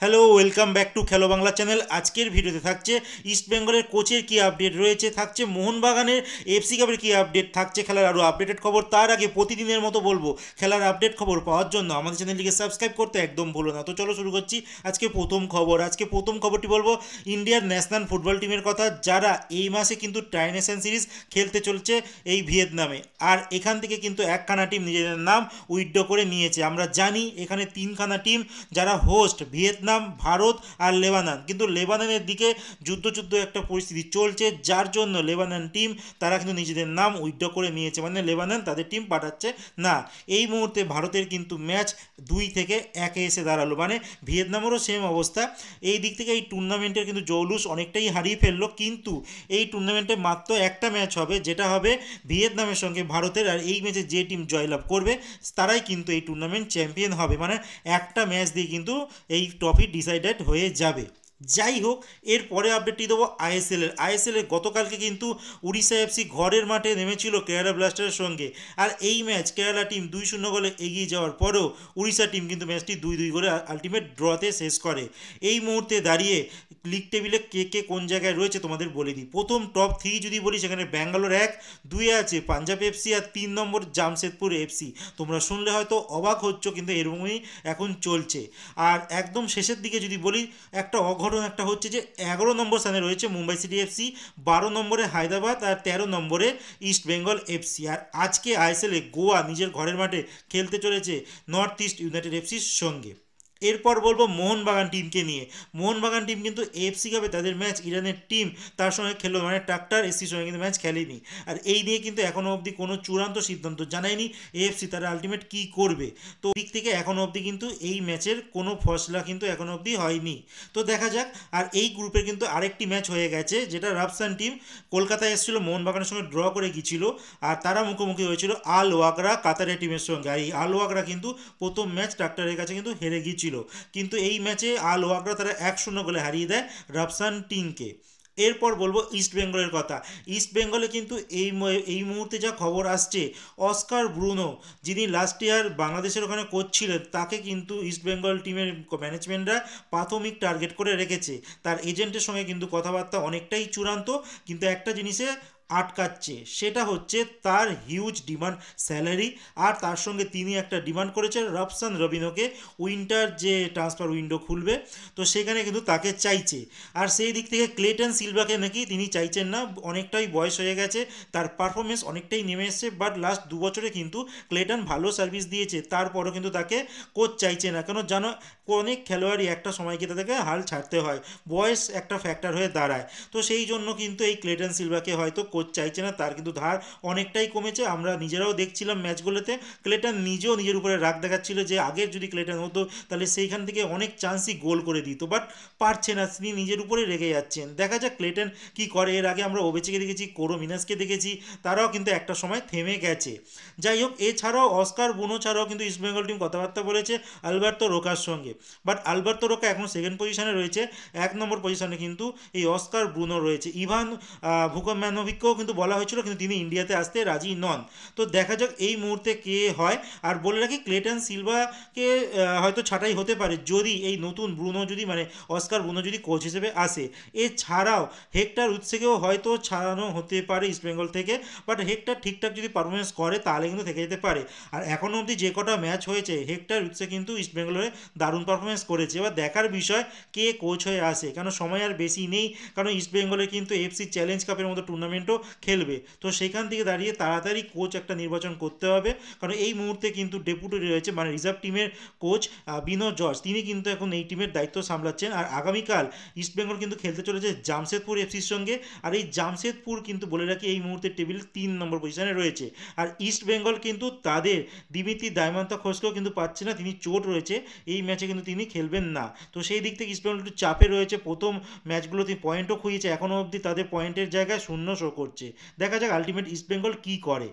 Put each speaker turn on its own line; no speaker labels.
Hello, welcome back to খেলো Bangla channel. আজকের ভিডিওতে থাকছে ইস্ট বেঙ্গলের কোচের কী আপডেট রয়েছে, থাকছে মোহনবাগানের এফসি কাপের কী আপডেট, থাকছে খেলার আরও আপডেটেড খবর। তার আগে প্রতিদিনের মতো বলবো, খেলার আপডেট খবর পাওয়ার জন্য আমাদের চ্যানেলটিকে সাবস্ক্রাইব করতে একদম ভুলো না। তো চলো শুরু করছি আজকে প্রথম খবরটি বলবো ইন্ডিয়ার ন্যাশনাল ফুটবল টিমের কথা, যারা এই মাসে কিন্তু ট্রাই নেশন সিরিজ খেলতে চলছে এই ভিয়েতনামে। আর এখান থেকে কিন্তু একখানা টিম নিজেদের নাম উইথড্র করে নিয়েছে। আমরা জানি এখানে তিনখানা টিম যারা হোস্ট, ভিয়েতনাম, ভারত আর লেবানন। কিন্তু লেবাননের দিকে যুদ্ধ একটা পরিস্থিতি চলছে, যার জন্য লেবানন টিম তারা কিন্তু নিজেদের নাম উইথড্র করে নিয়েছে, মানে লেবানন তাদের টিম পাঠাচ্ছে না। এই মুহূর্তে ভারতের কিন্তু ম্যাচ 2-1 এসে দাঁড়ালো, মানে ভিয়েতনামেরও সেম অবস্থা। এই দিক থেকে এই টুর্নামেন্টের কিন্তু জৌলুস অনেকটাই হারিয়ে ফেললো। কিন্তু এই টুর্নামেন্টে মাত্র একটা ম্যাচ হবে, যেটা হবে ভিয়েতনামের সঙ্গে ভারতের। আর এই ম্যাচে যে টিম জয়লাভ করবে তারাই কিন্তু এই টুর্নামেন্ট চ্যাম্পিয়ন হবে, মানে একটা ম্যাচ দিয়ে কিন্তু এই ট্রফি ডিসাইডেড হয়ে যাবে। যাই হোক, এরপরে আপডেটটি দেবো আইএসএলের গতকালকে কিন্তু উড়িষ্যা এফসি ঘরের মাঠে নেমেছিল কেরালা ব্লাস্টারের সঙ্গে। আর এই ম্যাচ কেরালা টিম 2-0 গোলে এগিয়ে যাওয়ার পরেও উড়িষ্যা টিম কিন্তু ম্যাচটি 2-2 করে আলটিমেট ড্রতে শেষ করে। এই মুহূর্তে দাঁড়িয়ে লিগ টেবিলে কে কে কোন জায়গায় রয়েছে তোমাদের বলে দিই। প্রথম টপ 3 যদি বলি, সেখানে ব্যাঙ্গালোর 1-2 আছে পাঞ্জাব এফসি, আর 3 নম্বর জামশেদপুর এফসি। তোমরা শুনলে হয়তো অবাক হচ্ছ, কিন্তু এরকমই এখন চলছে। আর একদম শেষের দিকে যদি বলি, একটা একটা হচ্ছে যে 11 নম্বর স্থানে রয়েছে মুম্বাই সিটি এফসি, 12 নম্বরে হায়দ্রাবাদ, আর 13 নম্বরে ইস্ট বেঙ্গল এফসি। আর আজকে আইএসএলে গোয়া নিজের ঘরের মাঠে খেলতে চলেছে নর্থ ইস্ট ইউনাইটেড এফসির সঙ্গে। এরপর বলবো মোহনবাগান টিমকে নিয়ে। মোহনবাগান টিম কিন্তু এফসি কাপে তাদের ম্যাচ ইরানের টিম তার সঙ্গে খেললো, মানে টাক্টার এসির সঙ্গে কিন্তু ম্যাচ খেলেনি। আর এই নিয়ে কিন্তু এখনও অবধি কোনো চূড়ান্ত সিদ্ধান্ত জানায়নি এএফসি তারা আলটিমেট কী করবে। তো দিক থেকে এখনও অবধি কিন্তু এই ম্যাচের কোনো ফসলা কিন্তু এখনও অবধি হয়নি। তো দেখা যাক। আর এই গ্রুপের কিন্তু আরেকটি ম্যাচ হয়ে গেছে, যেটা রাফসান টিম কলকাতায় এসেছিলো, মোহনবাগানের সঙ্গে ড্র করে গিয়েছিল। আর তারা মুখোমুখি হয়েছিল আল ওয়াকরা কাতারের টিমের সঙ্গে। আর এই আল ওয়াকরা কিন্তু প্রথম ম্যাচ টাক্টারের কাছে কিন্তু হেরে গিয়েছিল। কিন্তু এই ম্যাচে আল ওয়াকরা তারা 1-0 গোলে হারিয়ে দেয় রাফসান টিমকে। এরপর বলবো ইস্ট বেঙ্গলের কথা। ইস্ট বেঙ্গলে কিন্তু এই মুহূর্তে যা খবর আসছে, অস্কার ব্রুনো, যিনি লাস্ট ইয়ার বাংলাদেশের ওখানে কোচ ছিলেন, তাকে কিন্তু ইস্ট বেঙ্গল টিমের ম্যানেজমেন্টরা প্রাথমিক টার্গেট করে রেখেছে। তার এজেন্টের সঙ্গে কিন্তু কথাবার্তা অনেকটাই চূড়ান্ত, কিন্তু একটা জিনিসে আটকাচ্ছে, সেটা হচ্ছে তার হিউজ ডিমান্ড স্যালারি। আর তার সঙ্গে তিনি একটা ডিমান্ড করেছেন রবসান রবিনোকে, উইন্টার যে ট্রান্সফার উইন্ডো খুলবে, তো সেখানে কিন্তু তাকে চাইছে। আর সেই দিক থেকে ক্লেটন সিলভাকে নাকি তিনি চাইছেন না, অনেকটাই বয়স হয়ে গেছে, তার পারফরমেন্স অনেকটাই নেমে এসেছে। বাট লাস্ট 2 বছরে কিন্তু ক্লেটন ভালো সার্ভিস দিয়েছে, তারপরও কিন্তু তাকে কোচ চাইছে না। কেন জানো, অনেক খেলোয়াড়ই একটা সময় গিয়ে তাদেরকে হাল ছাড়তে হয়, বয়স একটা ফ্যাক্টর হয়ে দাঁড়ায়। তো সেই জন্য কিন্তু এই ক্লেটন সিলভাকে হয়তো কোচ চাইছে না। তার কিন্তু ধার অনেকটাই কমেছে, আমরা নিজেরাও দেখছিলাম ম্যাচগুলোতে। ক্লেটন নিজেও নিজের উপরে রাগ দেখাচ্ছিল যে আগের যদি ক্লেটন হতো তাহলে সেইখান থেকে অনেক চান্সই গোল করে দিত, বাট পারছে না, তিনি নিজের উপরেই রেগে যাচ্ছেন। দেখা যাক ক্লেটন কি করে। এর আগে আমরা ওবেচিকে দেখেছি, কোরো মিনাসকে দেখেছি, তারাও কিন্তু একটা সময় থেমে গেছে। যাই হোক, এছাড়াও অস্কার বুনো ছাড়াও কিন্তু ইস্টবেঙ্গল টিম কথাবার্তা বলেছে আলবার্তো রোকার সঙ্গে। বাট আলবার্তো রোকা এখন সেকেন্ড পজিশনে রয়েছে, 1 নম্বর পজিশনে কিন্তু এই অস্কার ব্রুনো রয়েছে। ইভান ভুকম্যানোভিককেও কিন্তু বলা হয়েছিল, কিন্তু তিনি ইন্ডিয়াতে আসতে রাজি নন। তো দেখা যাক এই মুহূর্তে কে হয়। আর বলে রাখি, ক্লেটন সিলভাকে হয়তো ছাঁটাই হতে পারে যদি এই নতুন ব্রুনো যদি, মানে অস্কার ব্রুনো যদি কোচ হিসেবে আসে। এছাড়াও হেক্টর উৎসেকেও হয়তো ছাড়ানো হতে পারে ইস্টবেঙ্গল থেকে, বাট হেক্টর ঠিকঠাক যদি পারফরমেন্স করে তাহলে কিন্তু থেকে যেতে পারে। আর এখনও অবধি যে কটা ম্যাচ হয়েছে, হেক্টর উৎসে কিন্তু ইস্টবেঙ্গলের দারুণ পারফরমেন্স করেছে। এবার দেখার বিষয় কে কোচ হয়ে আসে, কেন সময় আর বেশি নেই। কারণ ইস্টবেঙ্গলে কিন্তু এফসি চ্যালেঞ্জ কাপের মতো টুর্নামেন্টও খেলবে। তো সেখান থেকে দাঁড়িয়ে তাড়াতাড়ি কোচ একটা নির্বাচন করতে হবে, কারণ এই মুহূর্তে কিন্তু ডেপুটি রয়েছে, মানে রিজার্ভ টিমের কোচ বিনো জর্জ, তিনি কিন্তু এখন এই টিমের দায়িত্ব সামলাচ্ছেন। আর আগামীকাল ইস্টবেঙ্গল কিন্তু খেলতে চলেছে জামশেদপুর এফসির সঙ্গে। আর এই জামশেদপুর কিন্তু বলে রাখি এই মুহূর্তে টেবিল 3 নম্বর পজিশনে রয়েছে। আর ইস্টবেঙ্গল কিন্তু তাদের দিমিত্রি দাইমান্তাখোসকেও কিন্তু পাচ্ছে না, তিনি চোট রয়েছে, এই ম্যাচে কিন্তু তিনি খেলবেন না। তো সেই দিক থেকে ইস্টবেঙ্গল একটু চাপে রয়েছে। প্রথম ম্যাচগুলোতে পয়েন্টও খুঁজেছে, এখনও অবধি তাদের পয়েন্টের জায়গায় শূন্য শো করছে। দেখা যাক আলটিমেট ইস্টবেঙ্গল কী করে।